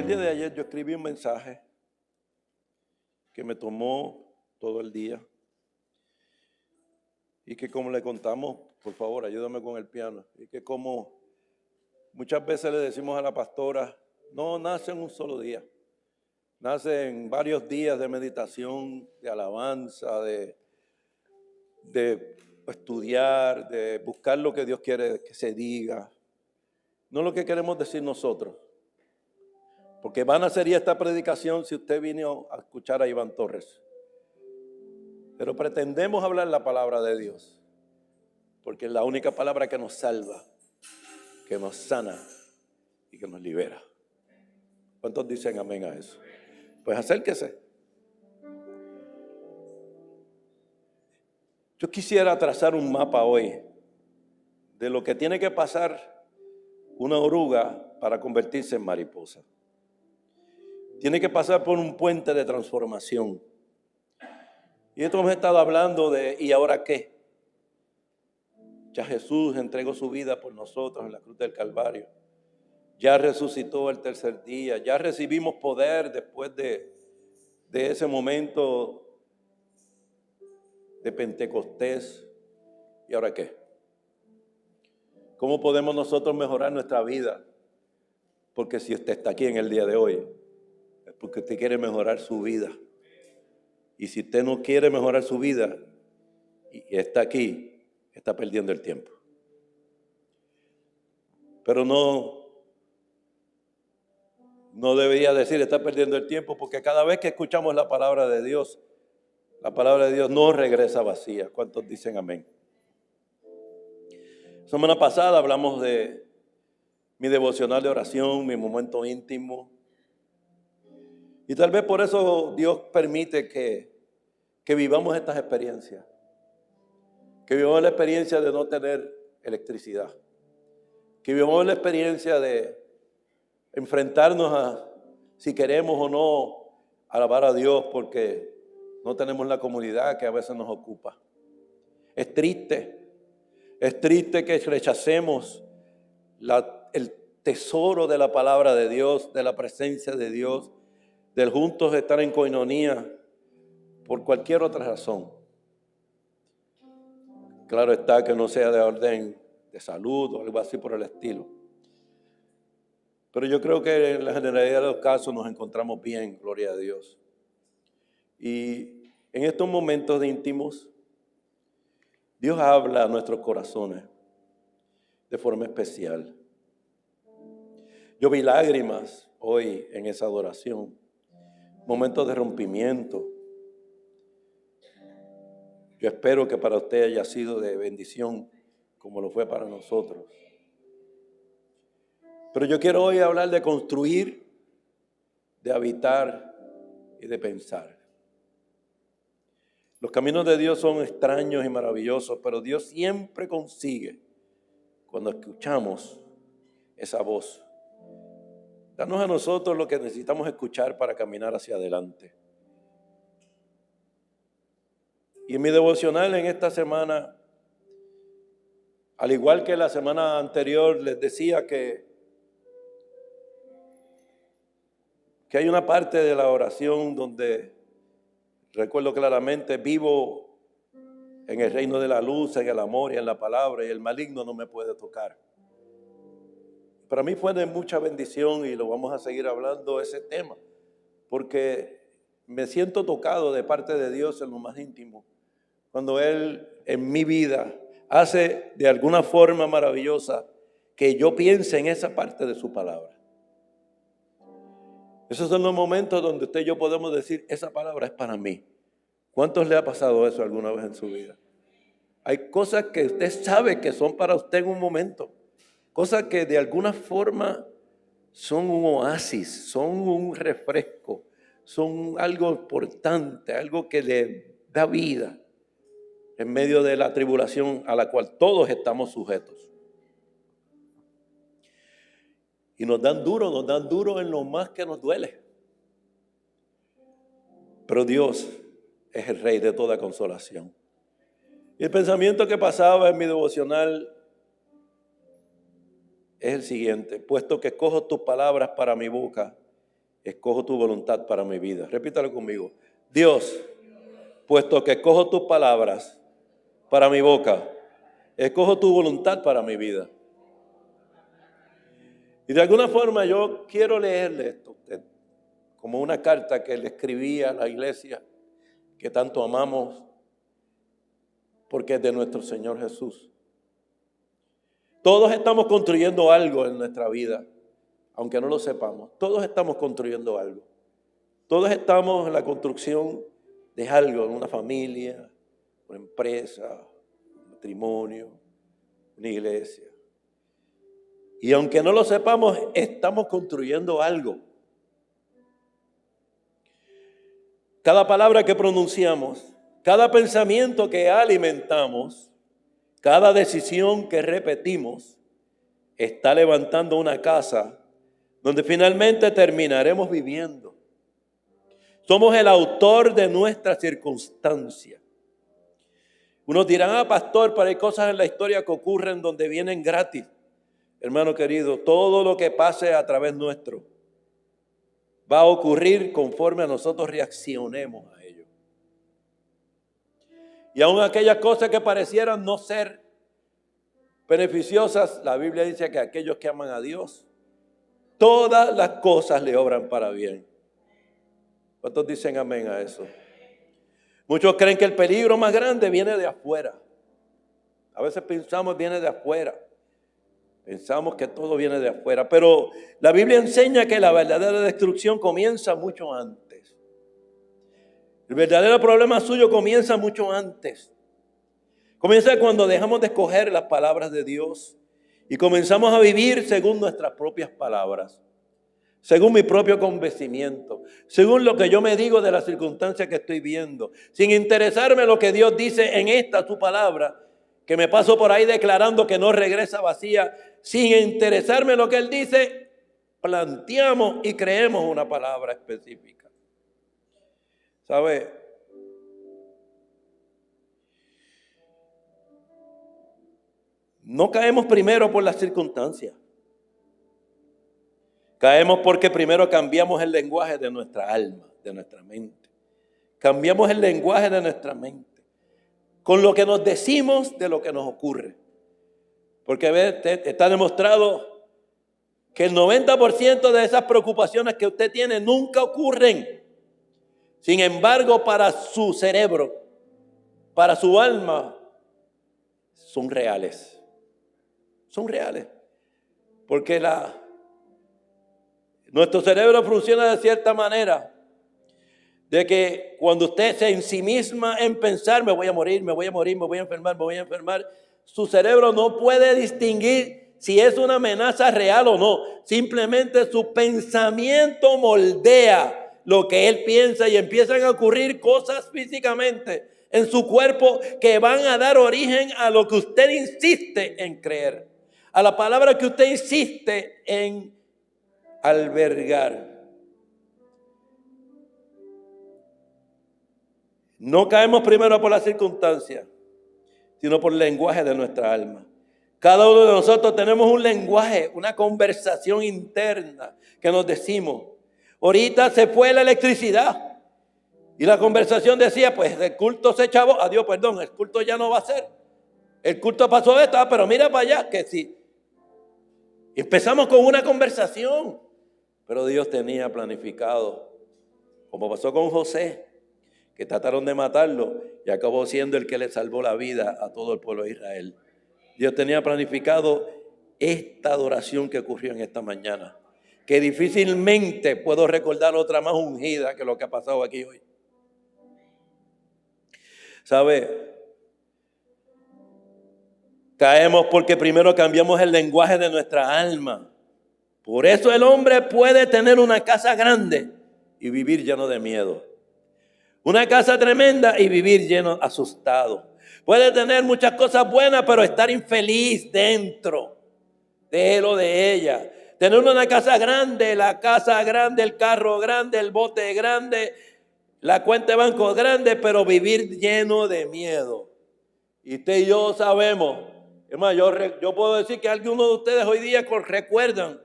el día de ayer yo escribí un mensaje que me tomó todo el día y que, como le contamos, por favor, ayúdame con el piano, y que como muchas veces le decimos a la pastora, no nace en un solo día, nace en varios días de meditación, de alabanza, de estudiar, de buscar lo que Dios quiere que se diga, no lo que queremos decir nosotros. Porque vana sería esta predicación si usted vino a escuchar a Iván Torres. Pero pretendemos hablar la palabra de Dios, porque es la única palabra que nos salva, que nos sana y que nos libera. ¿Cuántos dicen amén a eso? Pues acérquese. Yo quisiera trazar un mapa hoy de lo que tiene que pasar una oruga para convertirse en mariposa. Tiene que pasar por un puente de transformación. Y esto hemos estado hablando de ¿y ahora qué? Ya Jesús entregó su vida por nosotros en la cruz del Calvario. Ya resucitó el tercer día. Ya recibimos poder después de ese momento de Pentecostés. ¿Y ahora qué? ¿Cómo podemos nosotros mejorar nuestra vida? Porque si usted está aquí en el día de hoy, es porque usted quiere mejorar su vida. Y si usted no quiere mejorar su vida y está aquí, está perdiendo el tiempo. Pero no debería decir está perdiendo el tiempo, porque cada vez que escuchamos la palabra de Dios no regresa vacía. ¿Cuántos dicen amén? Semana pasada hablamos de mi devocional de oración, mi momento íntimo. Y tal vez por eso Dios permite que vivamos estas experiencias. Que vivamos la experiencia de no tener electricidad. Que vivamos la experiencia de enfrentarnos a si queremos o no alabar a Dios porque no tenemos la comunidad que a veces nos ocupa. Es triste que rechacemos el tesoro de la palabra de Dios, de la presencia de Dios, del juntos estar en coinonía por cualquier otra razón. Claro está que no sea de orden de salud o algo así por el estilo. Pero yo creo que en la generalidad de los casos nos encontramos bien, gloria a Dios. Y en estos momentos de íntimos, Dios habla a nuestros corazones de forma especial. Yo vi lágrimas hoy en esa adoración, momentos de rompimiento. Yo espero que para usted haya sido de bendición como lo fue para nosotros. Pero yo quiero hoy hablar de construir, de habitar y de pensar. Los caminos de Dios son extraños y maravillosos, pero Dios siempre consigue, cuando escuchamos esa voz, darnos a nosotros lo que necesitamos escuchar para caminar hacia adelante. Y en mi devocional en esta semana, al igual que la semana anterior, les decía que hay una parte de la oración donde recuerdo claramente, vivo en el reino de la luz, en el amor y en la palabra, y el maligno no me puede tocar. Para mí fue de mucha bendición, y lo vamos a seguir hablando ese tema, porque me siento tocado de parte de Dios en lo más íntimo, cuando Él en mi vida hace de alguna forma maravillosa que yo piense en esa parte de su palabra. Esos son los momentos donde usted y yo podemos decir, esa palabra es para mí. ¿Cuántos le ha pasado eso alguna vez en su vida? Hay cosas que usted sabe que son para usted en un momento. Cosas que de alguna forma son un oasis, son un refresco, son algo importante, algo que le da vida en medio de la tribulación a la cual todos estamos sujetos. Y nos dan duro en lo más que nos duele. Pero Dios es el Rey de toda consolación. Y el pensamiento que pasaba en mi devocional es el siguiente: puesto que escojo tus palabras para mi boca escojo tu voluntad para mi vida. Repítalo conmigo. Dios, puesto que escojo tus palabras para mi boca, escojo tu voluntad para mi vida. Y de alguna forma yo quiero leerle esto a usted, como una carta que le escribía a la iglesia que tanto amamos, porque es de nuestro Señor Jesús. Todos estamos construyendo algo en nuestra vida, aunque no lo sepamos. Todos estamos construyendo algo. Todos estamos en la construcción de algo, en una familia, una empresa, un matrimonio, una iglesia. Y aunque no lo sepamos, estamos construyendo algo. Cada palabra que pronunciamos, cada pensamiento que alimentamos, cada decisión que repetimos, está levantando una casa donde finalmente terminaremos viviendo. Somos el autor de nuestra circunstancia. Unos dirán, pastor, pero hay cosas en la historia que ocurren donde vienen gratis. Hermano querido, todo lo que pase a través nuestro va a ocurrir conforme a nosotros reaccionemos a ello. Y aun aquellas cosas que parecieran no ser beneficiosas, la Biblia dice que aquellos que aman a Dios, todas las cosas le obran para bien. ¿Cuántos dicen amén a eso? Muchos creen que el peligro más grande viene de afuera. A veces pensamos viene de afuera. Pensamos que todo viene de afuera, pero la Biblia enseña que la verdadera destrucción comienza mucho antes. El verdadero problema suyo comienza mucho antes. Comienza cuando dejamos de escoger las palabras de Dios y comenzamos a vivir según nuestras propias palabras, según mi propio convencimiento, según lo que yo me digo de las circunstancias que estoy viendo, sin interesarme lo que Dios dice en esta su palabra, que me paso por ahí declarando que no regresa vacía, sin interesarme lo que Él dice, planteamos y creemos una palabra específica. ¿Sabe? No caemos primero por las circunstancias. Caemos porque primero cambiamos el lenguaje de nuestra alma, de nuestra mente. Cambiamos el lenguaje de nuestra mente con lo que nos decimos de lo que nos ocurre. Porque está demostrado que el 90% de esas preocupaciones que usted tiene nunca ocurren. Sin embargo, para su cerebro, para su alma, son reales. Son reales. Porque nuestro cerebro funciona de cierta manera, de que cuando usted se ensimisma en pensar, me voy a morir, me voy a morir, me voy a enfermar, su cerebro no puede distinguir si es una amenaza real o no. Simplemente su pensamiento moldea lo que él piensa y empiezan a ocurrir cosas físicamente en su cuerpo que van a dar origen a lo que usted insiste en creer, a la palabra que usted insiste en albergar. No caemos primero por las circunstancias, sino por el lenguaje de nuestra alma. Cada uno de nosotros tenemos un lenguaje, una conversación interna que nos decimos. Ahorita se fue la electricidad y la conversación decía, pues el culto se echó, adiós, perdón, el culto ya no va a ser. El culto pasó esto, pero mira para allá, que sí. Empezamos con una conversación, pero Dios tenía planificado, como pasó con José, que trataron de matarlo y acabó siendo el que le salvó la vida a todo el pueblo de Israel. Dios tenía planificado esta adoración que ocurrió en esta mañana, que difícilmente puedo recordar otra más ungida que lo que ha pasado aquí hoy. ¿Sabe? Caemos porque primero cambiamos el lenguaje de nuestra alma. Por eso el hombre puede tener una casa grande y vivir lleno de miedo. Una casa tremenda y vivir lleno, asustado. Puede tener muchas cosas buenas, pero estar infeliz dentro de él o de ella. Tener una casa grande, la casa grande, el carro grande, el bote grande, la cuenta de banco grande, pero vivir lleno de miedo. Y usted y yo sabemos, hermano, yo puedo decir que algunos de ustedes hoy día recuerdan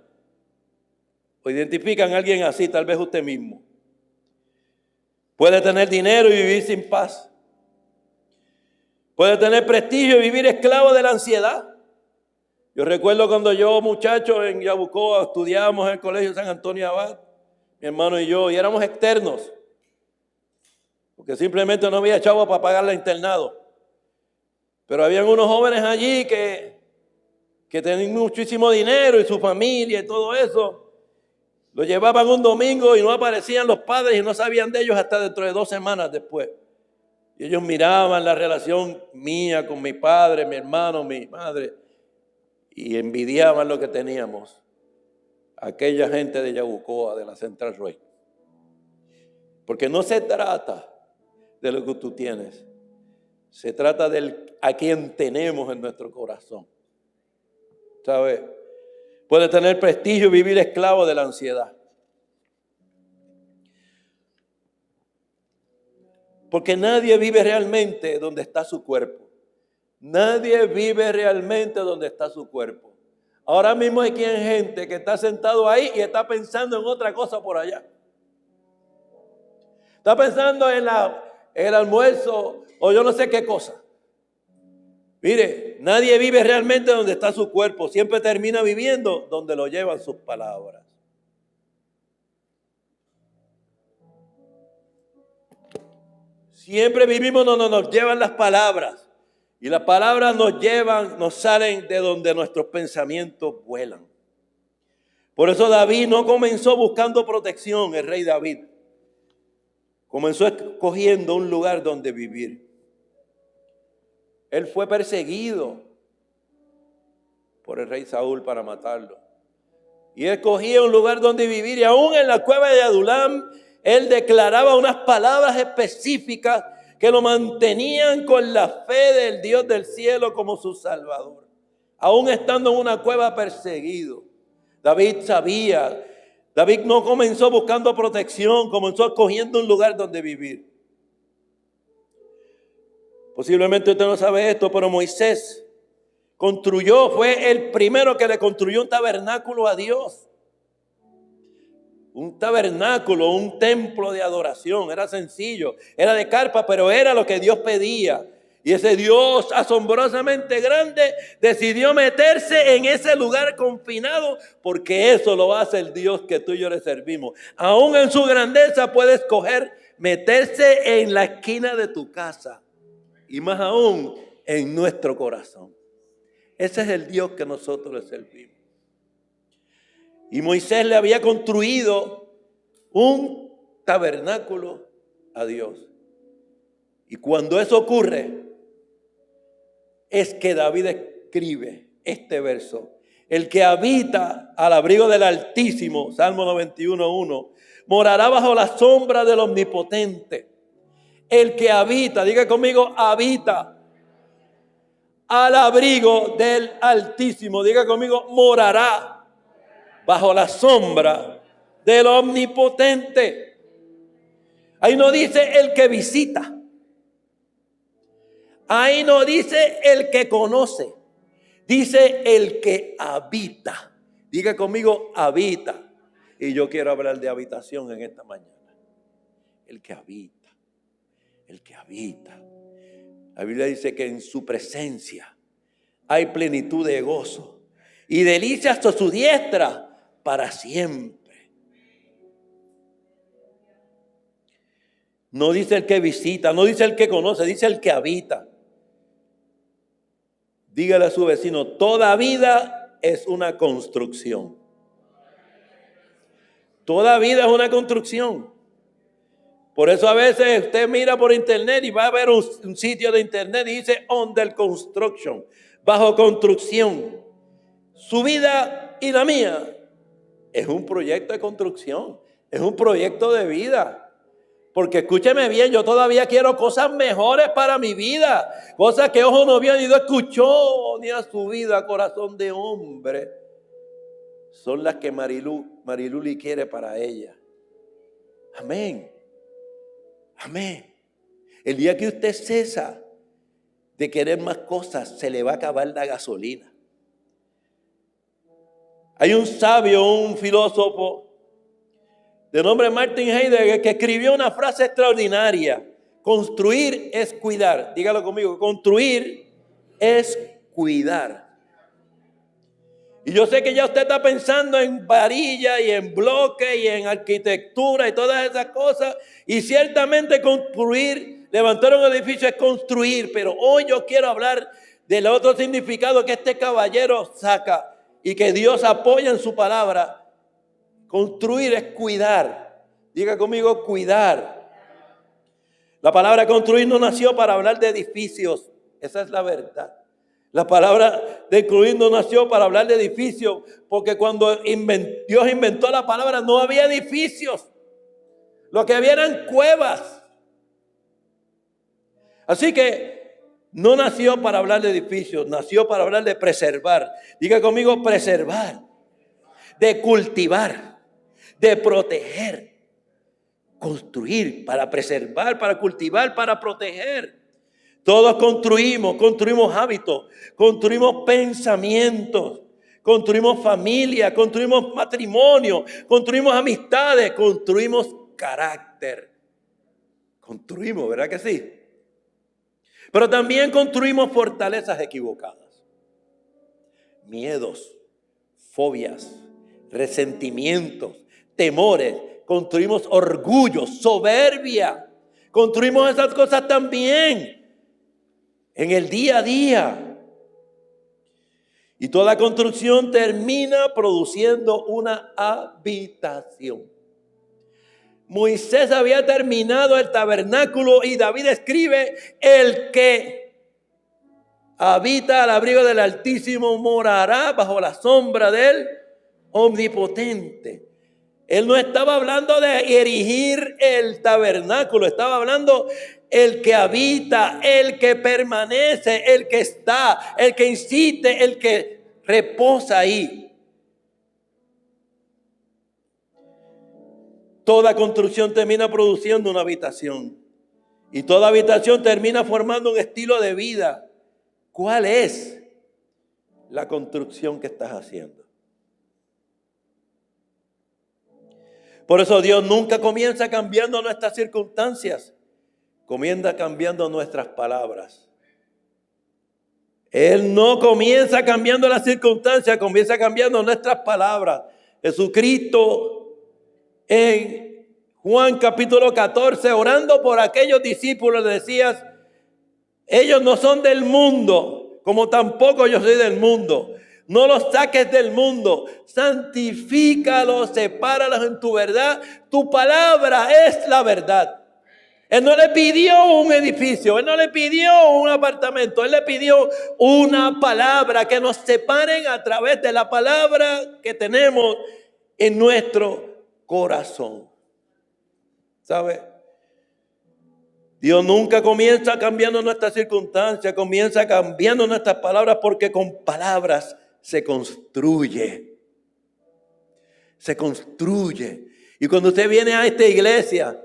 o identifican a alguien así, tal vez usted mismo. Puede tener dinero y vivir sin paz. Puede tener prestigio y vivir esclavo de la ansiedad. Yo recuerdo cuando yo, muchacho, en Yabucoa, estudiábamos en el Colegio San Antonio Abad, mi hermano y yo, y éramos externos, porque simplemente no había chavo para pagar el internado. Pero habían unos jóvenes allí que tenían muchísimo dinero y su familia y todo eso. Lo llevaban un domingo y no aparecían los padres y no sabían de ellos hasta dentro de 2 semanas después. Y ellos miraban la relación mía con mi padre, mi hermano, mi madre, y envidiaban lo que teníamos. Aquella gente de Yabucoa, de la Central Roy. Porque no se trata de lo que tú tienes. Se trata de a quien tenemos en nuestro corazón. ¿Sabes? Puede tener prestigio y vivir esclavo de la ansiedad. Porque nadie vive realmente donde está su cuerpo. Nadie vive realmente donde está su cuerpo. Ahora mismo hay gente que está sentado ahí y está pensando en otra cosa por allá. Está pensando en el almuerzo o yo no sé qué cosa. Mire, nadie vive realmente donde está su cuerpo. Siempre termina viviendo donde lo llevan sus palabras. Siempre vivimos donde nos llevan las palabras. Y las palabras nos salen de donde nuestros pensamientos vuelan. Por eso David no comenzó buscando protección, el rey David. Comenzó escogiendo un lugar donde vivir. Él fue perseguido por el rey Saúl para matarlo. Y él escogía un lugar donde vivir. Y aún en la cueva de Adulam, él declaraba unas palabras específicas que lo mantenían con la fe del Dios del cielo como su Salvador. Aún estando en una cueva perseguido. David sabía. David no comenzó buscando protección, comenzó escogiendo un lugar donde vivir. Posiblemente usted no sabe esto, pero Moisés fue el primero que le construyó un tabernáculo a Dios. Un tabernáculo, un templo de adoración. Era sencillo, era de carpa, pero era lo que Dios pedía. Y ese Dios asombrosamente grande decidió meterse en ese lugar confinado, porque eso lo hace el Dios que tú y yo le servimos. Aún en su grandeza puede escoger meterse en la esquina de tu casa. Y más aún en nuestro corazón. Ese es el Dios que nosotros le servimos. Y Moisés le había construido un tabernáculo a Dios. Y cuando eso ocurre, es que David escribe este verso. El que habita al abrigo del Altísimo, Salmo 91:1, morará bajo la sombra del Omnipotente. El que habita, diga conmigo, habita al abrigo del Altísimo. Diga conmigo, morará bajo la sombra del Omnipotente. Ahí no dice el que visita. Ahí no dice el que conoce. Dice el que habita. Diga conmigo, habita. Y yo quiero hablar de habitación en esta mañana. El que habita. El que habita. La Biblia dice que en su presencia hay plenitud de gozo y delicias a su diestra para siempre. No dice el que visita, no dice el que conoce, dice el que habita. Dígale a su vecino, toda vida es una construcción. Toda vida es una construcción. Por eso a veces usted mira por internet y va a ver un sitio de internet y dice under construction, bajo construcción. Su vida y la mía es un proyecto de construcción, es un proyecto de vida. Porque escúcheme bien, yo todavía quiero cosas mejores para mi vida, cosas que ojo no vio ni no escuchó ni a su vida, corazón de hombre. Son las que Mariluli quiere para ella. Amén. Amén. El día que usted cesa de querer más cosas, se le va a acabar la gasolina. Hay un sabio, un filósofo de nombre Martin Heidegger, que escribió una frase extraordinaria. Construir es cuidar. Dígalo conmigo, construir es cuidar. Y yo sé que ya usted está pensando en varilla y en bloque y en arquitectura y todas esas cosas. Y ciertamente construir, levantar un edificio es construir. Pero hoy yo quiero hablar del otro significado que este caballero saca y que Dios apoya en su palabra. Construir es cuidar. Diga conmigo, cuidar. La palabra construir no nació para hablar de edificios. Esa es la verdad. La palabra de construir no nació para hablar de edificios, porque cuando Dios inventó la palabra no había edificios. Lo que había eran cuevas. Así que no nació para hablar de edificios, nació para hablar de preservar. Diga conmigo, preservar, de cultivar, de proteger. Construir para preservar, para cultivar, para proteger. Todos construimos hábitos, construimos pensamientos, construimos familia, construimos matrimonio, construimos amistades, construimos carácter. Construimos, ¿verdad que sí? Pero también construimos fortalezas equivocadas. Miedos, fobias, resentimientos, temores. Construimos orgullo, soberbia. Construimos esas cosas también en el día a día. Y toda construcción termina produciendo una habitación. Moisés había terminado el tabernáculo y David escribe: el que habita al abrigo del Altísimo morará bajo la sombra del Omnipotente. Él no estaba hablando de erigir el tabernáculo, estaba hablando el que habita, el que permanece, el que está, el que insiste, el que reposa ahí. Toda construcción termina produciendo una habitación y toda habitación termina formando un estilo de vida. ¿Cuál es la construcción que estás haciendo? Por eso Dios nunca comienza cambiando nuestras circunstancias, comienza cambiando nuestras palabras. Él no comienza cambiando las circunstancias, comienza cambiando nuestras palabras. Jesucristo en Juan capítulo 14, orando por aquellos discípulos, le decía: ellos no son del mundo, como tampoco yo soy del mundo. No los saques del mundo, santifícalos, sepáralos en tu verdad. Tu palabra es la verdad. Él no le pidió un edificio, Él no le pidió un apartamento, Él le pidió una palabra, que nos separen a través de la palabra que tenemos en nuestro corazón. ¿Sabe? Dios nunca comienza cambiando nuestras circunstancias, comienza cambiando nuestras palabras, porque con palabras se construye. Se construye. Y cuando usted viene a esta iglesia,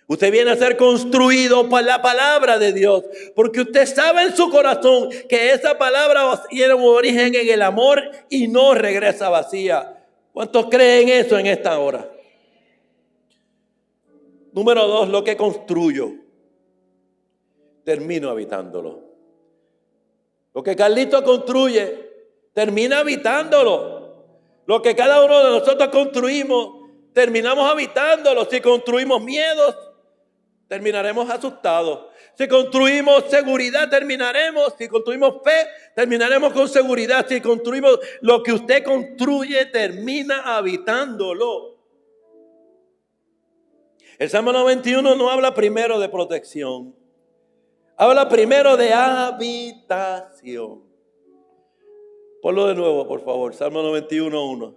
usted viene a ser construido por la palabra de Dios, porque usted sabe en su corazón que esa palabra tiene un origen en el amor y no regresa vacía. ¿Cuántos creen eso en esta hora? Número 2, lo que construyo, termino habitándolo. Lo que Carlito construye, termina habitándolo. Lo que cada uno de nosotros construimos, terminamos habitándolo. Si construimos miedos, terminaremos asustados. Si construimos seguridad, terminaremos. Si construimos fe, terminaremos con seguridad. Si construimos lo que usted construye, termina habitándolo. El Salmo 91 no habla primero de protección. Habla primero de habitación. Ponlo de nuevo, por favor. Salmo 91:1.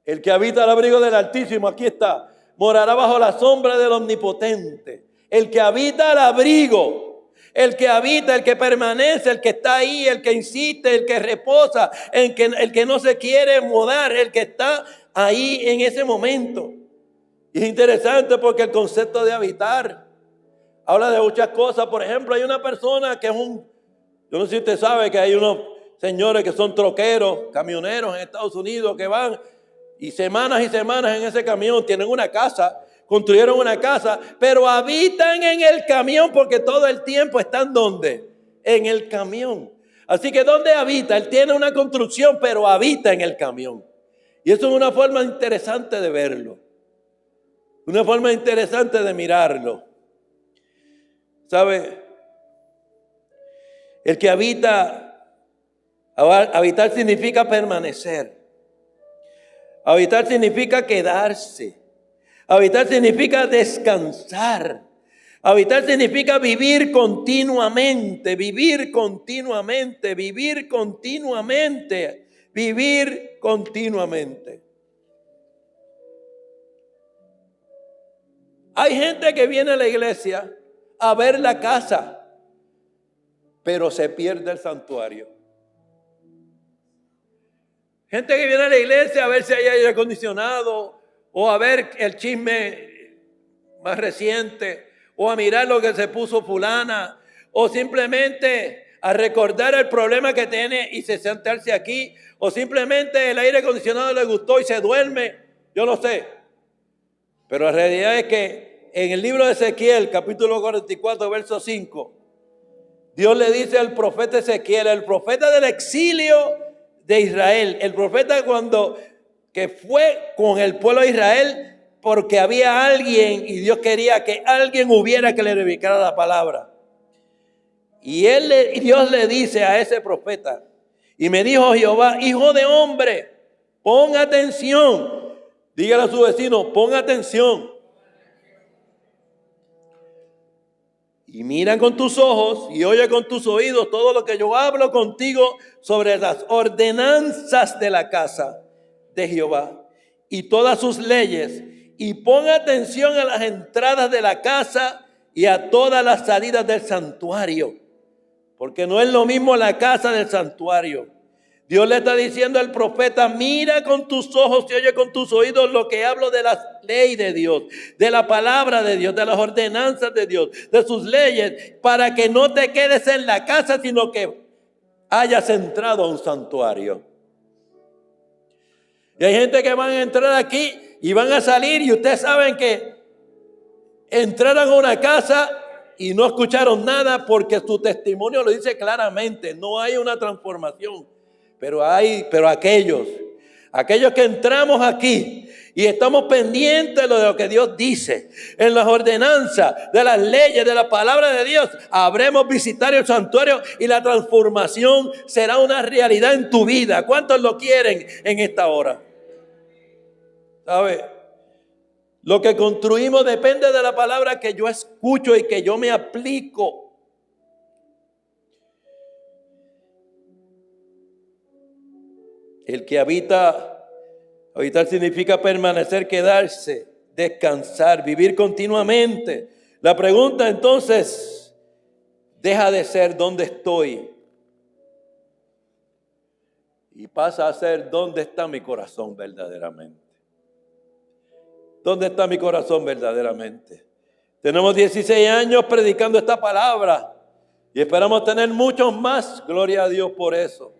El que habita al abrigo del Altísimo, aquí está, morará bajo la sombra del Omnipotente. El que habita al abrigo, el que habita, el que permanece, el que está ahí, el que insiste, el que reposa, el que no se quiere mudar, el que está ahí en ese momento. Y es interesante porque el concepto de habitar habla de muchas cosas. Por ejemplo, hay una persona que es yo no sé si usted sabe que hay unos señores que son troqueros, camioneros en Estados Unidos que van y semanas en ese camión, tienen una casa, construyeron una casa, pero habitan en el camión porque todo el tiempo están ¿dónde? En el camión. Así que ¿dónde habita? Él tiene una construcción, pero habita en el camión. Y eso es una forma interesante de verlo. Una forma interesante de mirarlo. ¿Sabe? El que habita, habitar significa permanecer. Habitar significa quedarse. Habitar significa descansar. Habitar significa vivir continuamente, vivir continuamente, vivir continuamente, vivir continuamente. Hay gente que viene a la iglesia a ver la casa, pero se pierde el santuario. Gente que viene a la iglesia a ver si hay aire acondicionado, o a ver el chisme más reciente, o a mirar lo que se puso fulana, o simplemente a recordar el problema que tiene y se sentarse aquí, o simplemente el aire acondicionado le gustó y se duerme. Yo no sé. Pero la realidad es que en el libro de Ezequiel, capítulo 44, verso 5, Dios le dice al profeta Ezequiel, el profeta del exilio de Israel, el profeta que fue con el pueblo de Israel porque había alguien y Dios quería que alguien hubiera que le predicara la palabra. Y Dios le dice a ese profeta, y me dijo Jehová, hijo de hombre, pon atención. Dígale a su vecino, pon atención. Y mira con tus ojos y oye con tus oídos todo lo que yo hablo contigo sobre las ordenanzas de la casa de Jehová y todas sus leyes. Y pon atención a las entradas de la casa y a todas las salidas del santuario. Porque no es lo mismo la casa del santuario. Dios le está diciendo al profeta, mira con tus ojos y oye con tus oídos lo que hablo de la ley de Dios, de la palabra de Dios, de las ordenanzas de Dios, de sus leyes, para que no te quedes en la casa, sino que hayas entrado a un santuario. Y hay gente que van a entrar aquí y van a salir y ustedes saben que entraron a una casa y no escucharon nada porque su testimonio lo dice claramente, no hay una transformación. Pero aquellos que entramos aquí y estamos pendientes de lo que Dios dice, en las ordenanzas, de las leyes, de la palabra de Dios, habremos visitar el santuario y la transformación será una realidad en tu vida. ¿Cuántos lo quieren en esta hora? ¿Sabe? Lo que construimos depende de la palabra que yo escucho y que yo me aplico. El que habitar significa permanecer, quedarse, descansar, vivir continuamente. La pregunta entonces deja de ser ¿dónde estoy? Y pasa a ser ¿dónde está mi corazón verdaderamente? ¿Dónde está mi corazón verdaderamente? Tenemos 16 años predicando esta palabra y esperamos tener muchos más. Gloria a Dios por eso.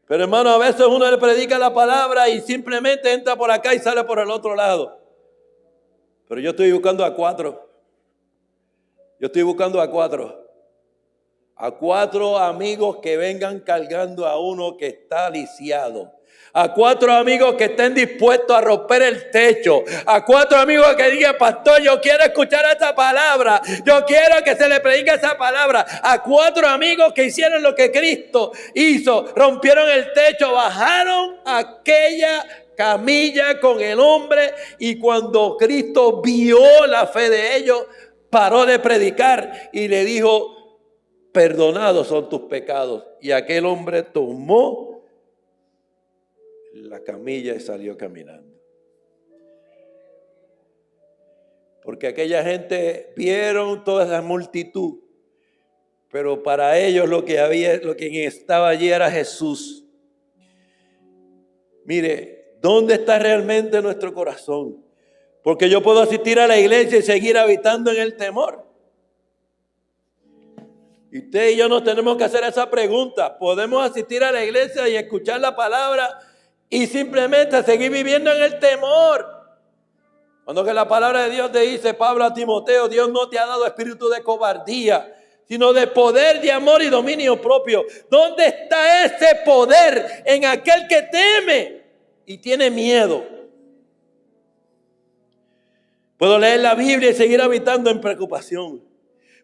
Pero hermano, a veces uno le predica la palabra y simplemente entra por acá y sale por el otro lado. Pero yo estoy buscando a 4. Yo estoy buscando a 4. A 4 amigos que vengan cargando a uno que está lisiado. A 4 amigos que estén dispuestos a romper el techo. A 4 amigos que digan, pastor, yo quiero escuchar esa palabra. Yo quiero que se le predique esa palabra. A 4 amigos que hicieron lo que Cristo hizo. Rompieron el techo, bajaron aquella camilla con el hombre. Y cuando Cristo vio la fe de ellos, paró de predicar y le dijo, perdonados son tus pecados. Y aquel hombre tomó la camilla y salió caminando. Porque aquella gente vieron toda esa multitud, pero para ellos lo que estaba allí era Jesús. Mire, ¿dónde está realmente nuestro corazón? Porque yo puedo asistir a la iglesia y seguir habitando en el temor. Y usted y yo nos tenemos que hacer esa pregunta. ¿Podemos asistir a la iglesia y escuchar la palabra y simplemente seguir viviendo en el temor? Cuando que la palabra de Dios te dice, Pablo a Timoteo, Dios no te ha dado espíritu de cobardía, sino de poder, de amor y dominio propio. ¿Dónde está ese poder en aquel que teme y tiene miedo? Puedo leer la Biblia y seguir habitando en preocupación.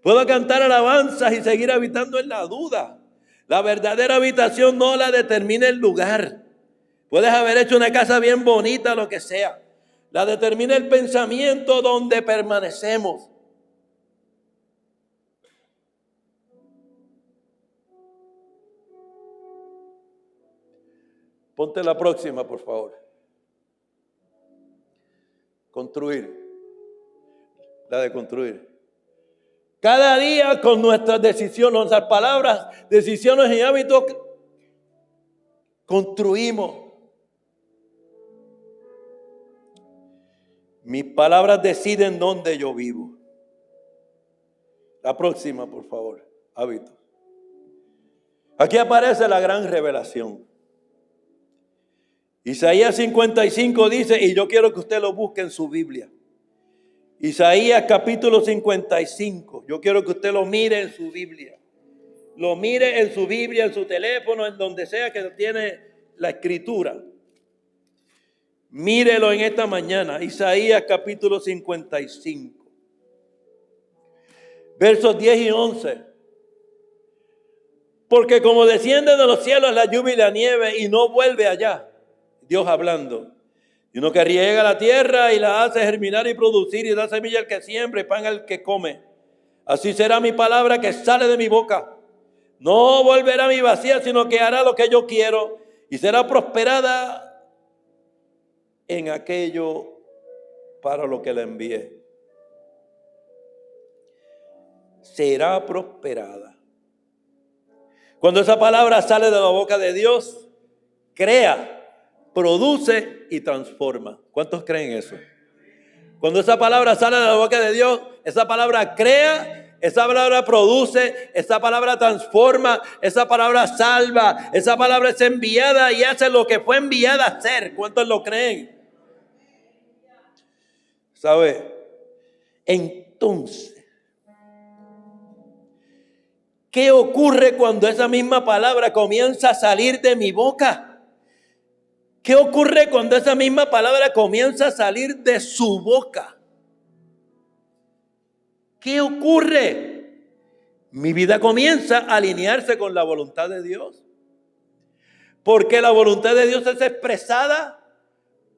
Puedo cantar alabanzas y seguir habitando en la duda. La verdadera habitación no la determina el lugar. Puedes haber hecho una casa bien bonita, lo que sea. La determina el pensamiento donde permanecemos. Ponte la próxima, por favor. Construir. La de construir. Cada día con nuestras decisiones, nuestras palabras, decisiones y hábitos, construimos. Mis palabras deciden dónde yo vivo. La próxima, por favor. Hábitos. Aquí aparece la gran revelación. Isaías 55 dice, y yo quiero que usted lo busque en su Biblia. Isaías capítulo 55. Yo quiero que usted lo mire en su Biblia. Lo mire en su Biblia, en su teléfono, en donde sea que tiene la escritura. Mírelo en esta mañana. Isaías capítulo 55. Versos 10 y 11. Porque como desciende de los cielos la lluvia y la nieve y no vuelve allá. Dios hablando. Y uno que riega la tierra y la hace germinar y producir y da semilla al que siembra y pan al que come. Así será mi palabra que sale de mi boca. No volverá a mi vacía, sino que hará lo que yo quiero y será prosperada en aquello para lo que la envié. Será prosperada. Cuando esa palabra sale de la boca de Dios, crea, produce y transforma. ¿Cuántos creen eso? Cuando esa palabra sale de la boca de Dios, esa palabra crea, esa palabra produce, esa palabra transforma, esa palabra salva, esa palabra es enviada y hace lo que fue enviada a hacer. ¿Cuántos lo creen? ¿Sabe? Entonces, ¿qué ocurre cuando esa misma palabra comienza a salir de mi boca? ¿Qué ocurre cuando esa misma palabra comienza a salir de su boca? ¿Qué ocurre? Mi vida comienza a alinearse con la voluntad de Dios. Porque la voluntad de Dios es expresada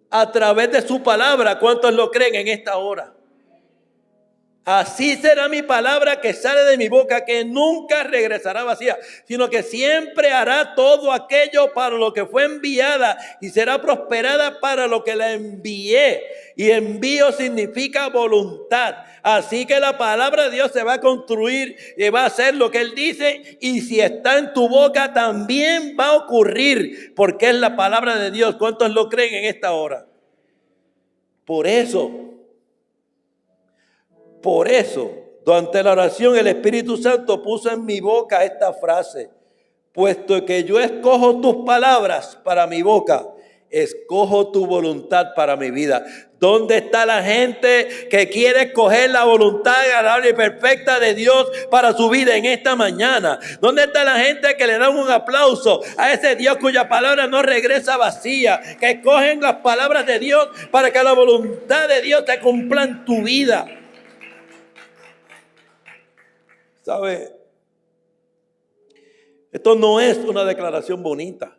a través de su palabra. ¿Cuántos lo creen en esta hora? Así será mi palabra que sale de mi boca, que nunca regresará vacía, sino que siempre hará todo aquello para lo que fue enviada y será prosperada para lo que la envié. Y envío significa voluntad. Así que la palabra de Dios se va a construir y va a hacer lo que Él dice. Y si está en tu boca también va a ocurrir, porque es la palabra de Dios. ¿Cuántos lo creen en esta hora? Por eso, durante la oración el Espíritu Santo puso en mi boca esta frase: puesto que yo escojo tus palabras para mi boca, escojo tu voluntad para mi vida. ¿Dónde está la gente que quiere escoger la voluntad agradable y perfecta de Dios para su vida en esta mañana? ¿Dónde está la gente que le da un aplauso a ese Dios cuya palabra no regresa vacía? Que escogen las palabras de Dios para que la voluntad de Dios se cumpla en tu vida. ¿Sabe? Esto no es una declaración bonita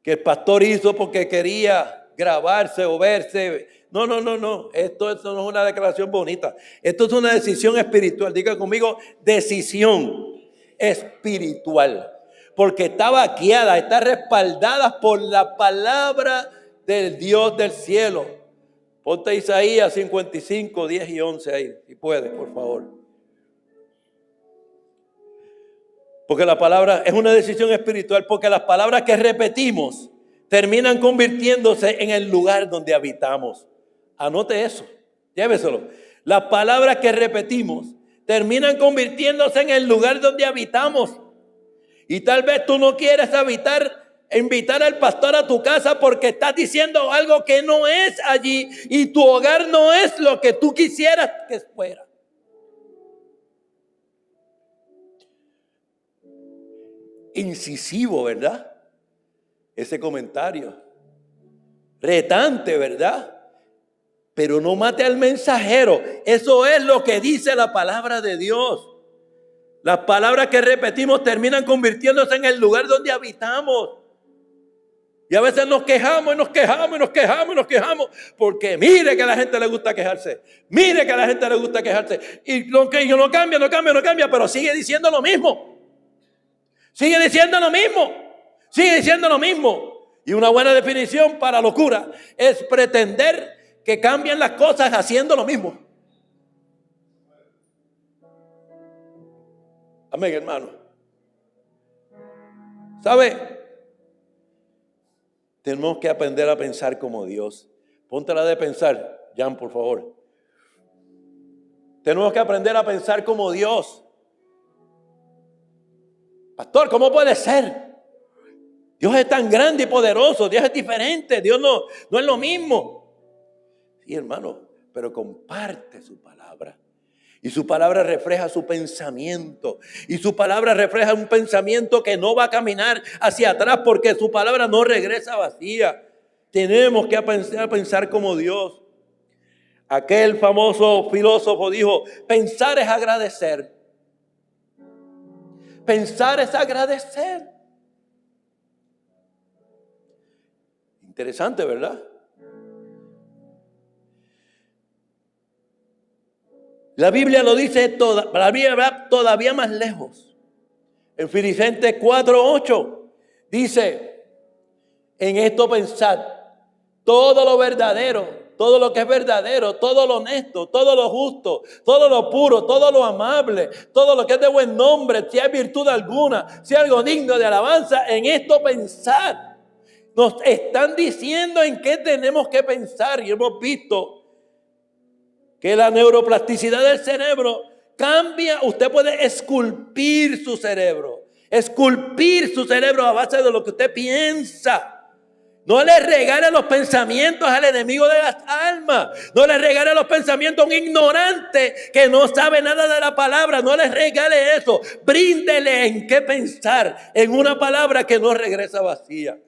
que el pastor hizo porque quería grabarse o verse. No. Esto no es una declaración bonita. Esto es una decisión espiritual. Diga conmigo, decisión espiritual. Porque está vaqueada, está respaldada por la palabra del Dios del cielo. Ponte Isaías 55, 10 y 11 ahí, si puedes, por favor. Porque la palabra es una decisión espiritual, porque las palabras que repetimos terminan convirtiéndose en el lugar donde habitamos. Anote eso, lléveselo. Las palabras que repetimos terminan convirtiéndose en el lugar donde habitamos. Y tal vez tú no quieres invitar al pastor a tu casa porque estás diciendo algo que no es allí y tu hogar no es lo que tú quisieras que fuera. Incisivo, ¿verdad? Ese comentario. Retante, ¿verdad? Pero no mate al mensajero. Eso es lo que dice la palabra de Dios. Las palabras que repetimos terminan convirtiéndose en el lugar donde habitamos. Y a veces nos quejamos y nos quejamos y nos quejamos y nos quejamos. Porque mire que a la gente le gusta quejarse. Mire que a la gente le gusta quejarse. Y no cambia, pero sigue diciendo lo mismo. Sigue diciendo lo mismo. Sigue diciendo lo mismo. Y una buena definición para locura es pretender que cambien las cosas haciendo lo mismo. Amén, hermano. ¿Sabe? Tenemos que aprender a pensar como Dios. Póntela de pensar, Jan, por favor. Tenemos que aprender a pensar como Dios. Pastor, ¿cómo puede ser? Dios es tan grande y poderoso. Dios es diferente. Dios no es lo mismo. Sí, hermano, pero comparte su palabra. Y su palabra refleja su pensamiento. Y su palabra refleja un pensamiento que no va a caminar hacia atrás porque su palabra no regresa vacía. Tenemos que aprender a pensar como Dios. Aquel famoso filósofo dijo, pensar es agradecer. Pensar es agradecer. Interesante, ¿verdad? La Biblia lo dice, la Biblia va todavía más lejos. En Filipenses 4:8 dice, en esto pensad, todo lo verdadero, todo lo que es verdadero, todo lo honesto, todo lo justo, todo lo puro, todo lo amable, todo lo que es de buen nombre, si hay virtud alguna, si hay algo digno de alabanza, en esto pensad. Nos están diciendo en qué tenemos que pensar y hemos visto que la neuroplasticidad del cerebro cambia. Usted puede esculpir su cerebro a base de lo que usted piensa. No le regale los pensamientos al enemigo de las almas. No le regale los pensamientos a un ignorante que no sabe nada de la palabra. No le regale eso. Bríndele en qué pensar, en una palabra que no regresa vacía.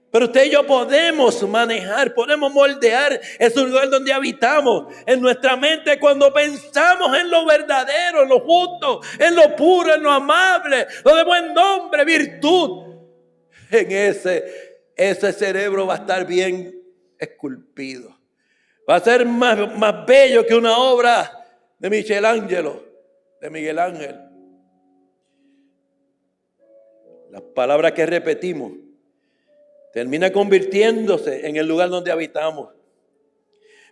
Pero usted y yo podemos manejar, podemos moldear ese lugar donde habitamos. En nuestra mente, cuando pensamos en lo verdadero, en lo justo, en lo puro, en lo amable, lo de buen nombre, virtud, en ese cerebro va a estar bien esculpido. Va a ser más bello que una obra de Miguel Ángel. Las palabras que repetimos termina convirtiéndose en el lugar donde habitamos.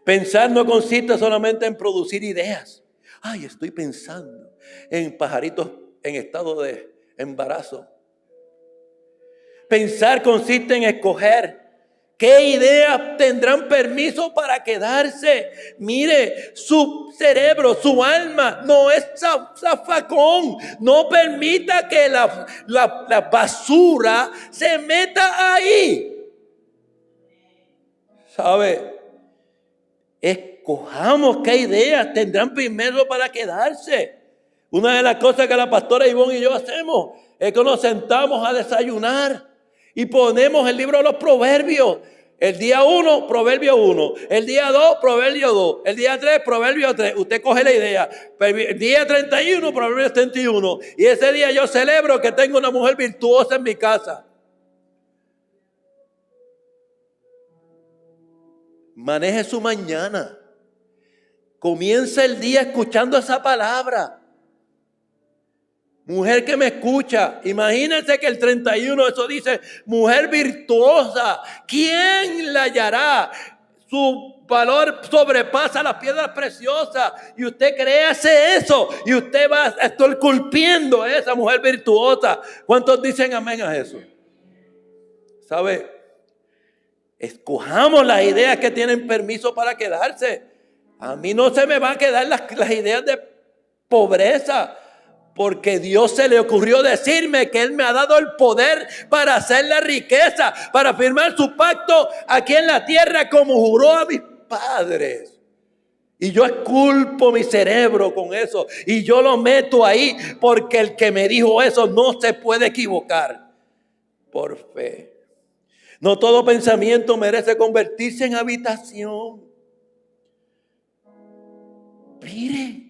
Pensar no consiste solamente en producir ideas. Ay, estoy pensando en pajaritos en estado de embarazo. Pensar consiste en escoger qué ideas tendrán permiso para quedarse. Mire, su cerebro, su alma no es zafacón. No permita que la basura se meta ahí. ¿Sabe? Escojamos qué ideas tendrán permiso para quedarse. Una de las cosas que la pastora Ivonne y yo hacemos es que nos sentamos a desayunar y ponemos el libro de los Proverbios. El día 1, Proverbio 1. El día 2, Proverbio 2. El día 3, Proverbio 3. Usted coge la idea. El día 31, Proverbio 31. Y ese día yo celebro que tengo una mujer virtuosa en mi casa. Maneje su mañana. Comienza el día escuchando esa palabra. Mujer que me escucha, imagínense que el 31 eso dice, mujer virtuosa, ¿quién la hallará? Su valor sobrepasa las piedras preciosas y usted créase eso y usted va a estar esculpiendo a esa mujer virtuosa. ¿Cuántos dicen amén a eso? ¿Sabe? Escojamos las ideas que tienen permiso para quedarse. A mí no se me van a quedar las ideas pobreza. Porque Dios se le ocurrió decirme que Él me ha dado el poder para hacer la riqueza, para firmar su pacto aquí en la tierra como juró a mis padres. Y yo esculpo mi cerebro con eso y yo lo meto ahí porque el que me dijo eso no se puede equivocar. Por fe. No todo pensamiento merece convertirse en habitación. Mire.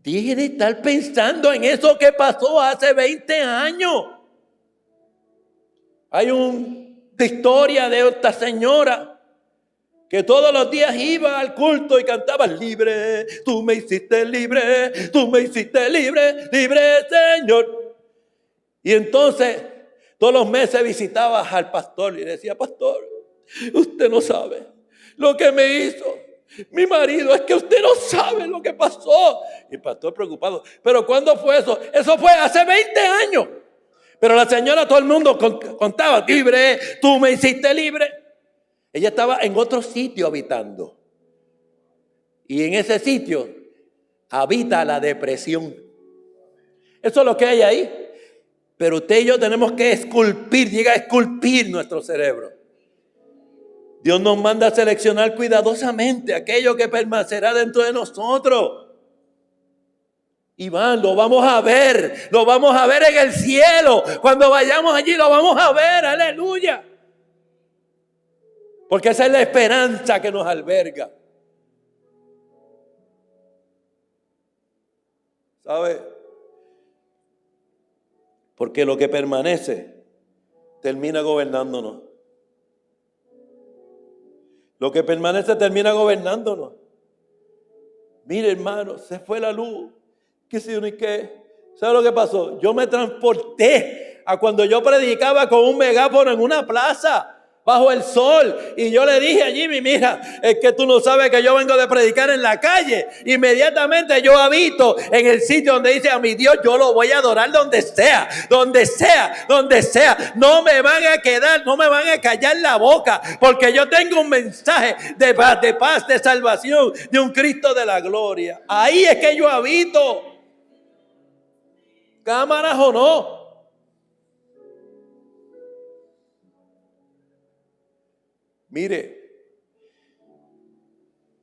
Deje de estar pensando en eso que pasó hace 20 años. Hay una historia de esta señora que todos los días iba al culto y cantaba: libre, tú me hiciste libre, tú me hiciste libre, libre Señor. Y entonces todos los meses visitaba al pastor y decía: pastor, usted no sabe lo que me hizo mi marido, es que usted no sabe lo que pasó. Y el pastor preocupado: ¿pero cuándo fue eso? Eso fue hace 20 años. Pero la señora, todo el mundo contaba: libre, tú me hiciste libre. Ella estaba en otro sitio habitando. Y en ese sitio habita la depresión. Eso es lo que hay ahí. Pero usted y yo tenemos que esculpir, llega a esculpir nuestro cerebro. Dios nos manda a seleccionar cuidadosamente aquello que permanecerá dentro de nosotros. Y lo vamos a ver en el cielo. Cuando vayamos allí lo vamos a ver, aleluya. Porque esa es la esperanza que nos alberga. ¿Sabe? Porque lo que permanece termina gobernándonos. Lo que permanece termina gobernándonos. Mire, hermano, se fue la luz. ¿Qué sé yo ni qué? ¿Sabe lo que pasó? Yo me transporté a cuando yo predicaba con un megáfono en una plaza bajo el sol. Y yo le dije a Jimmy: mira, es que tú no sabes que yo vengo de predicar en la calle. Inmediatamente yo habito en el sitio donde dice: a mi Dios yo lo voy a adorar donde sea, donde sea, donde sea. No me van a quedar, no me van a callar la boca, porque yo tengo un mensaje de paz, de salvación, de un Cristo de la gloria. Ahí es que yo habito. Cámaras o no. Mire,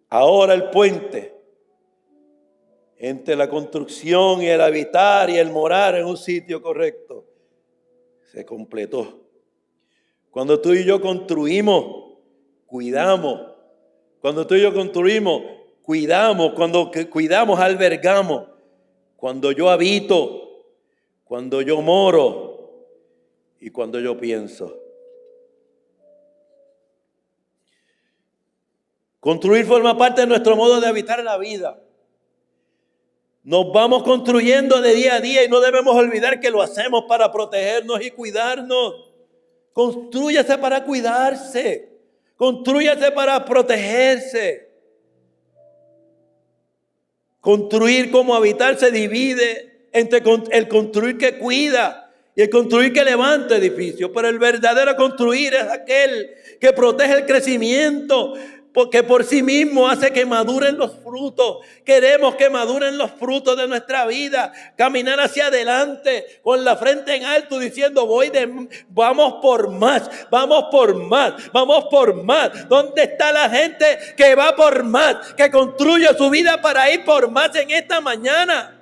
ahora el puente entre la construcción y el habitar y el morar en un sitio correcto se completó. Cuando tú y yo construimos, cuidamos. Cuando tú y yo construimos, cuidamos. Cuando cuidamos, albergamos. Cuando yo habito, cuando yo moro y cuando yo pienso. Construir forma parte de nuestro modo de habitar la vida. Nos vamos construyendo de día a día y no debemos olvidar que lo hacemos para protegernos y cuidarnos. Constrúyase para cuidarse. Constrúyase para protegerse. Construir como habitar se divide entre el construir que cuida y el construir que levanta edificios. Pero el verdadero construir es aquel que protege el crecimiento, porque por sí mismo hace que maduren los frutos. Queremos que maduren los frutos de nuestra vida. Caminar hacia adelante con la frente en alto diciendo: vamos por más, vamos por más, vamos por más. ¿Dónde está la gente que va por más, que construye su vida para ir por más en esta mañana?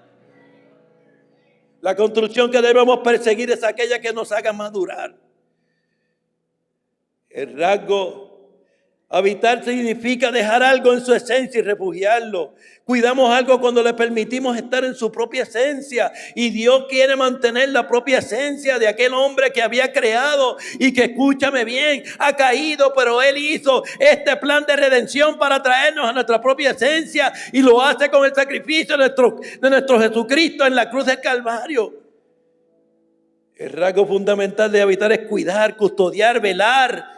La construcción que debemos perseguir es aquella que nos haga madurar. El rasgo habitar significa dejar algo en su esencia y refugiarlo. Cuidamos algo cuando le permitimos estar en su propia esencia. Y Dios quiere mantener la propia esencia de aquel hombre que había creado y que, escúchame bien, ha caído, pero Él hizo este plan de redención para traernos a nuestra propia esencia y lo hace con el sacrificio de nuestro Jesucristo en la cruz del Calvario. El rasgo fundamental de habitar es cuidar, custodiar, velar.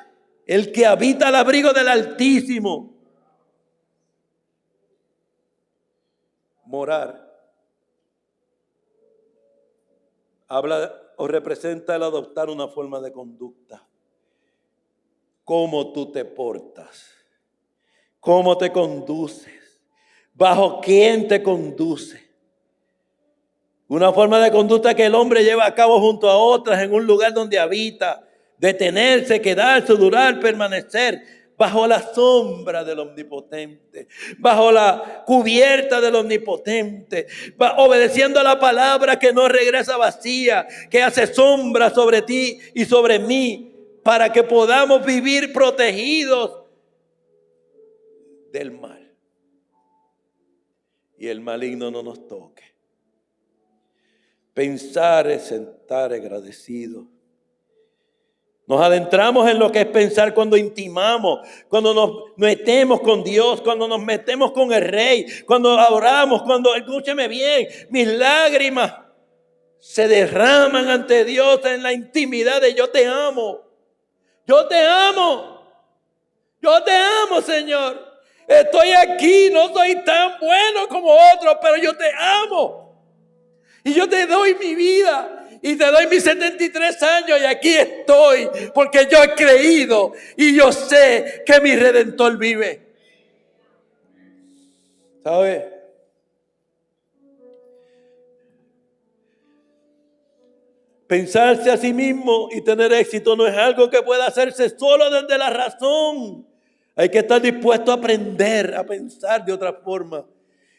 El que habita al abrigo del Altísimo. Morar habla o representa el adoptar una forma de conducta. Cómo tú te portas, cómo te conduces, bajo quién te conduce. Una forma de conducta que el hombre lleva a cabo junto a otras en un lugar donde habita. Detenerse, quedarse, durar, permanecer bajo la sombra del Omnipotente, bajo la cubierta del Omnipotente, obedeciendo a la palabra que no regresa vacía, que hace sombra sobre ti y sobre mí, para que podamos vivir protegidos del mal y el maligno no nos toque. Pensar es estar agradecido. Nos adentramos en lo que es pensar cuando intimamos, cuando nos metemos con Dios, cuando nos metemos con el Rey, cuando oramos, cuando, escúcheme bien, mis lágrimas se derraman ante Dios en la intimidad de yo te amo. Yo te amo. Yo te amo, Señor. Estoy aquí, no soy tan bueno como otros, pero yo te amo. Y yo te doy mi vida. Y te doy mis 73 años y aquí estoy porque yo he creído y yo sé que mi Redentor vive. ¿Sabe? Pensarse a sí mismo y tener éxito no es algo que pueda hacerse solo desde la razón. Hay que estar dispuesto a aprender a pensar de otra forma.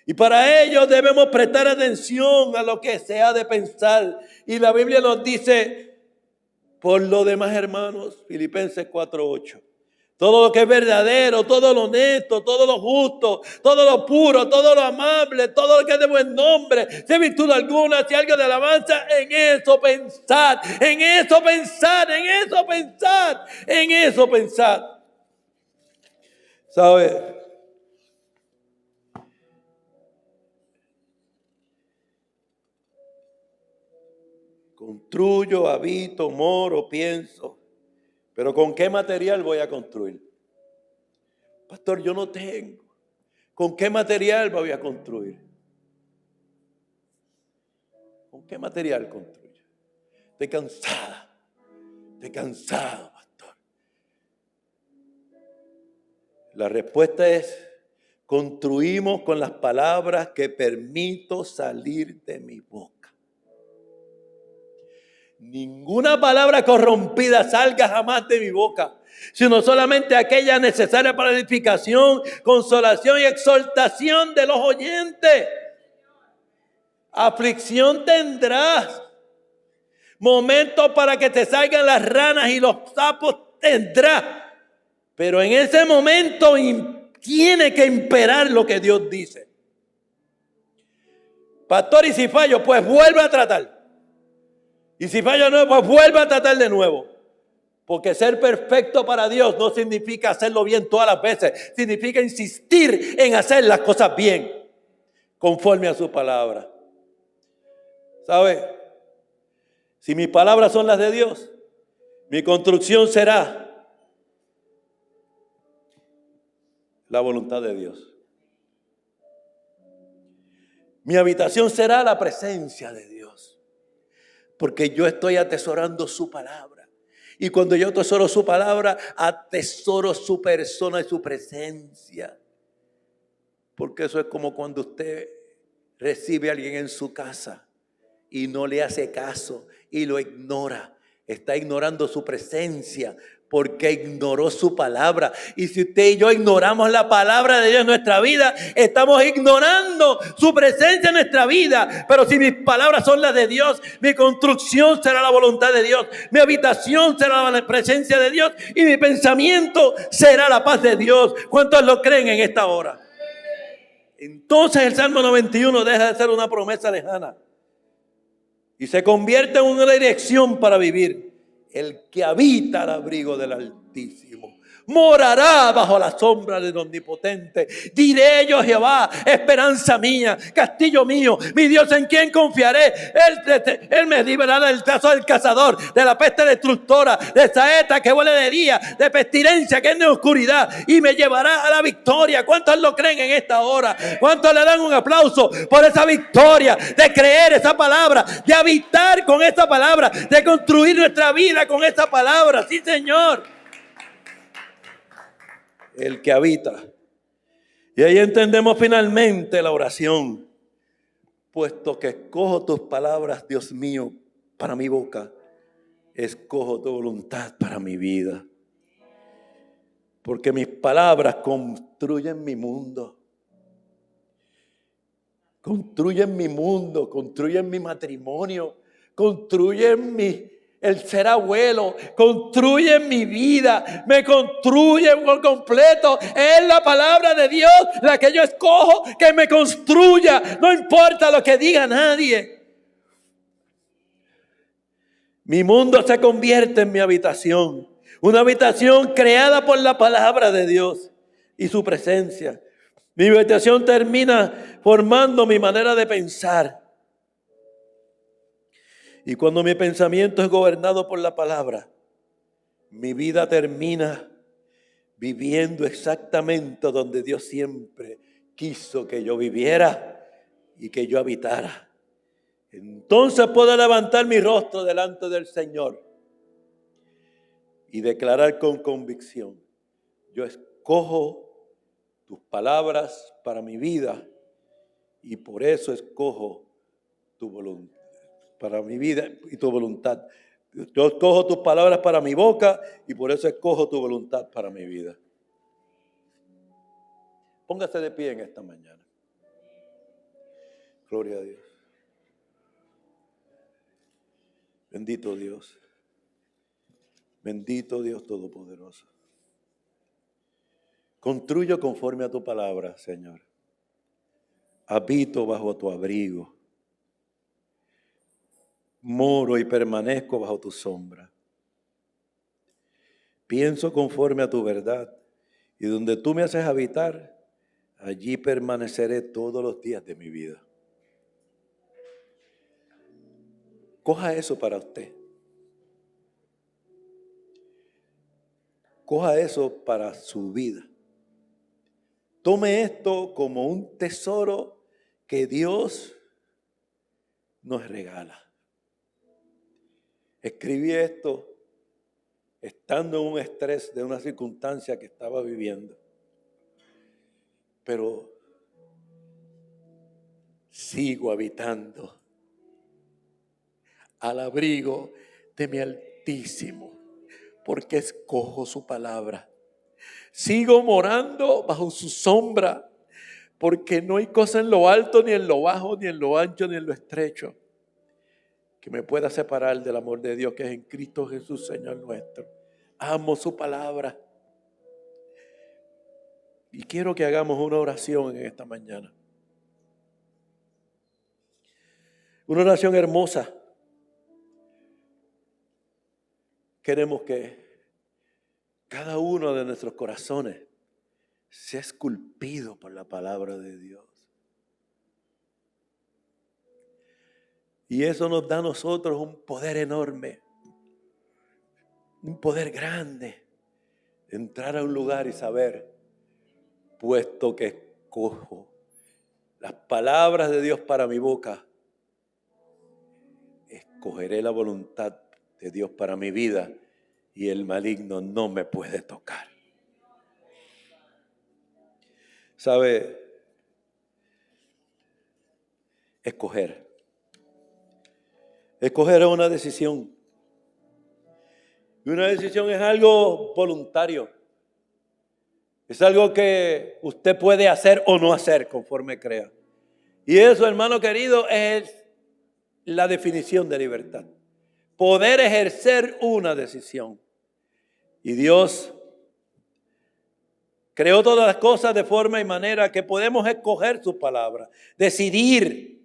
Y para ello debemos prestar atención a lo que se ha de pensar. Y la Biblia nos dice, por lo demás, hermanos, Filipenses 4:8. Todo lo que es verdadero, todo lo honesto, todo lo justo, todo lo puro, todo lo amable, todo lo que es de buen nombre, si hay virtud alguna, si hay algo de alabanza, en eso pensad, en eso pensad, en eso pensad, en eso pensad. ¿Sabe? Construyo, habito, moro, pienso. Pero ¿con qué material voy a construir? Pastor, yo no tengo. ¿Con qué material voy a construir? ¿Con qué material construyo? Estoy cansada. Estoy cansado, pastor. La respuesta es, construimos con las palabras que permito salir de mi boca. Ninguna palabra corrompida salga jamás de mi boca, sino solamente aquella necesaria para la edificación, consolación y exhortación de los oyentes. Aflicción tendrás, momentos para que te salgan las ranas y los sapos tendrás, pero en ese momento tiene que imperar lo que Dios dice. Pastor, y si fallo, pues vuelve a tratar. Y si fallo de nuevo, pues vuelve a tratar de nuevo. Porque ser perfecto para Dios no significa hacerlo bien todas las veces. Significa insistir en hacer las cosas bien, conforme a su palabra. ¿Sabe? Si mis palabras son las de Dios, mi construcción será la voluntad de Dios. Mi habitación será la presencia de Dios. Porque yo estoy atesorando su palabra. Y cuando yo atesoro su palabra, atesoro su persona y su presencia. Porque eso es como cuando usted recibe a alguien en su casa y no le hace caso y lo ignora. Está ignorando su presencia porque ignoró su palabra. Y si usted y yo ignoramos la palabra de Dios en nuestra vida, estamos ignorando su presencia en nuestra vida. Pero si mis palabras son las de Dios, mi construcción será la voluntad de Dios, mi habitación será la presencia de Dios y mi pensamiento será la paz de Dios. ¿Cuántos lo creen en esta hora? Entonces el Salmo 91 deja de ser una promesa lejana y se convierte en una dirección para vivir. El que habita al abrigo del Altísimo morará bajo la sombra del Omnipotente. Diré yo, Jehová, esperanza mía, castillo mío, mi Dios en quien confiaré. Él me librará del lazo del cazador, de la peste destructora, de saeta que huele de día, de pestilencia que es de oscuridad, y me llevará a la victoria. ¿Cuántos lo creen en esta hora? ¿Cuántos le dan un aplauso por esa victoria de creer esa palabra, de habitar con esa palabra, de construir nuestra vida con esa palabra? Sí, Señor. El que habita. Y ahí entendemos finalmente la oración. puesto que escojo tus palabras, Dios mío, para mi boca, escojo tu voluntad para mi vida. Porque mis palabras construyen mi mundo. Construyen mi mundo, construyen mi matrimonio, construyen el ser abuelo, construyen mi vida, me construyen por completo. Es la palabra de Dios la que yo escojo que me construya, no importa lo que diga nadie. Mi mundo se convierte en mi habitación, una habitación creada por la palabra de Dios y su presencia. Mi habitación termina formando mi manera de pensar. Y cuando mi pensamiento es gobernado por la palabra, mi vida termina viviendo exactamente donde Dios siempre quiso que yo viviera y que yo habitara. Entonces puedo levantar mi rostro delante del Señor y declarar con convicción: yo escojo tus palabras para mi vida y por eso escojo tu voluntad, para mi vida y tu voluntad. Yo escojo tus palabras para mi boca y por eso escojo tu voluntad para mi vida. Póngase de pie en esta mañana. Gloria a Dios. Bendito Dios. Bendito Dios Todopoderoso. Construyo conforme a tu palabra, Señor. Habito bajo tu abrigo. Moro y permanezco bajo tu sombra. Pienso conforme a tu verdad, y donde tú me haces habitar, allí permaneceré todos los días de mi vida. Coja eso para usted. Coja eso para su vida. Tome esto como un tesoro que Dios nos regala. Escribí esto estando en un estrés de una circunstancia que estaba viviendo. Pero sigo habitando al abrigo de mi Altísimo, porque escojo su palabra. Sigo morando bajo su sombra, porque no hay cosa en lo alto, ni en lo bajo, ni en lo ancho, ni en lo estrecho, que me pueda separar del amor de Dios que es en Cristo Jesús, Señor nuestro. Amo su palabra. Y quiero que hagamos una oración en esta mañana. Una oración hermosa. Queremos que cada uno de nuestros corazones sea esculpido por la palabra de Dios. Y eso nos da a nosotros un poder enorme, un poder grande, entrar a un lugar y saber, puesto que escojo las palabras de Dios para mi boca, escogeré la voluntad de Dios para mi vida y el maligno no me puede tocar. ¿Sabe? Escoger. Escoger es una decisión. Y una decisión es algo voluntario. Es algo que usted puede hacer o no hacer conforme crea. Y eso, hermano querido, es la definición de libertad. Poder ejercer una decisión. Y Dios creó todas las cosas de forma y manera que podemos escoger sus palabras, decidir.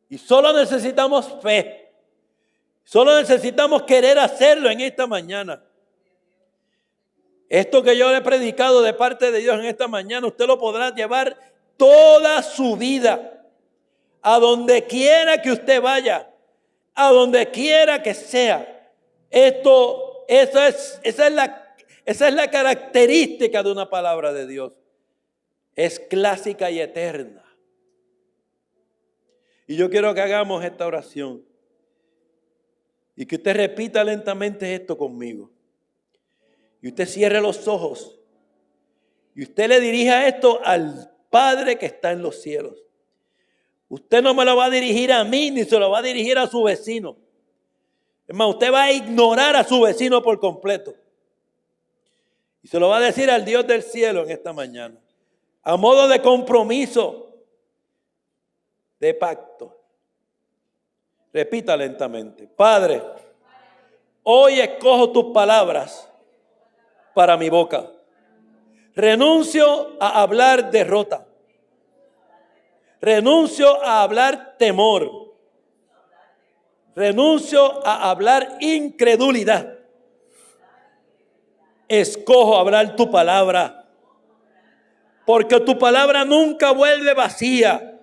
Y solo necesitamos fe. Solo necesitamos querer hacerlo en esta mañana. Esto que yo le he predicado de parte de Dios en esta mañana, usted lo podrá llevar toda su vida. A donde quiera que usted vaya. A donde quiera que sea. Esa es la característica de una palabra de Dios. Es clásica y eterna. Y yo quiero que hagamos esta oración. Y que usted repita lentamente esto conmigo. Y usted cierre los ojos. Y usted le dirija esto al Padre que está en los cielos. Usted no me lo va a dirigir a mí, ni se lo va a dirigir a su vecino. Es más, usted va a ignorar a su vecino por completo. Y se lo va a decir al Dios del cielo en esta mañana. A modo de compromiso, de pacto. Repita lentamente. Padre, hoy escojo tus palabras para mi boca. Renuncio a hablar derrota. Renuncio a hablar temor. Renuncio a hablar incredulidad. Escojo hablar tu palabra. Porque tu palabra nunca vuelve vacía.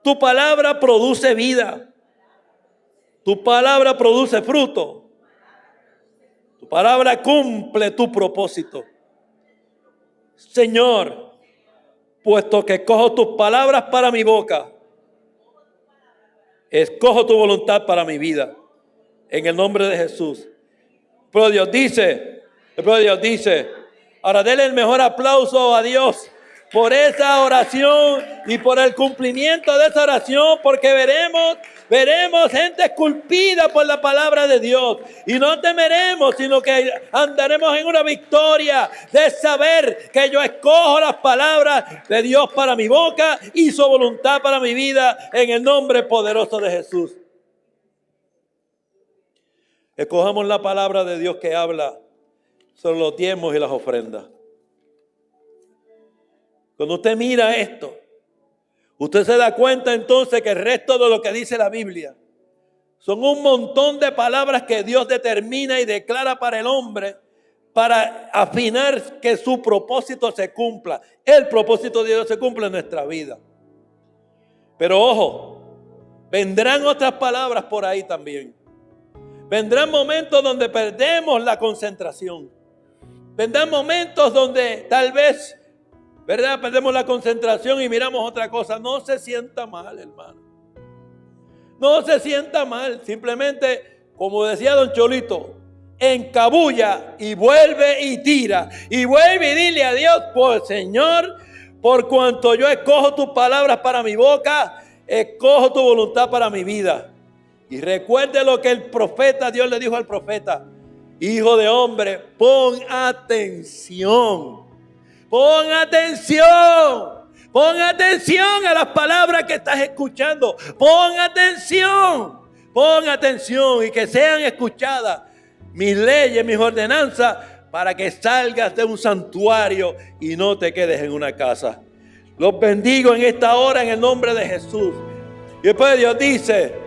Tu palabra produce vida. Tu palabra produce fruto. Tu palabra cumple tu propósito. Señor, puesto que escojo tus palabras para mi boca, escojo tu voluntad para mi vida. En el nombre de Jesús. Pero Dios dice, ahora denle el mejor aplauso a Dios por esa oración y por el cumplimiento de esa oración, porque veremos gente esculpida por la palabra de Dios y no temeremos, sino que andaremos en una victoria de saber que yo escojo las palabras de Dios para mi boca y su voluntad para mi vida en el nombre poderoso de Jesús. Escojamos la palabra de Dios que habla sobre los diezmos y las ofrendas. Cuando usted mira esto, usted se da cuenta entonces que el resto de lo que dice la Biblia son un montón de palabras que Dios determina y declara para el hombre para afinar que su propósito se cumpla. El propósito de Dios se cumple en nuestra vida. Pero ojo, vendrán otras palabras por ahí también. Vendrán momentos donde perdemos la concentración. Vendrán momentos donde tal vez, ¿verdad?, perdemos la concentración y miramos otra cosa. No se sienta mal, hermano. No se sienta mal. Simplemente, como decía don Cholito, encabulla y vuelve y tira. Y vuelve y dile a Dios, pues Señor, por cuanto yo escojo tus palabras para mi boca, escojo tu voluntad para mi vida. Y recuerde lo que el profeta, Dios le dijo al profeta: hijo de hombre, pon atención. Pon atención. Pon atención a las palabras que estás escuchando. Pon atención. Pon atención y que sean escuchadas mis leyes, mis ordenanzas, para que salgas de un santuario y no te quedes en una casa. Los bendigo en esta hora en el nombre de Jesús. Y después Dios dice: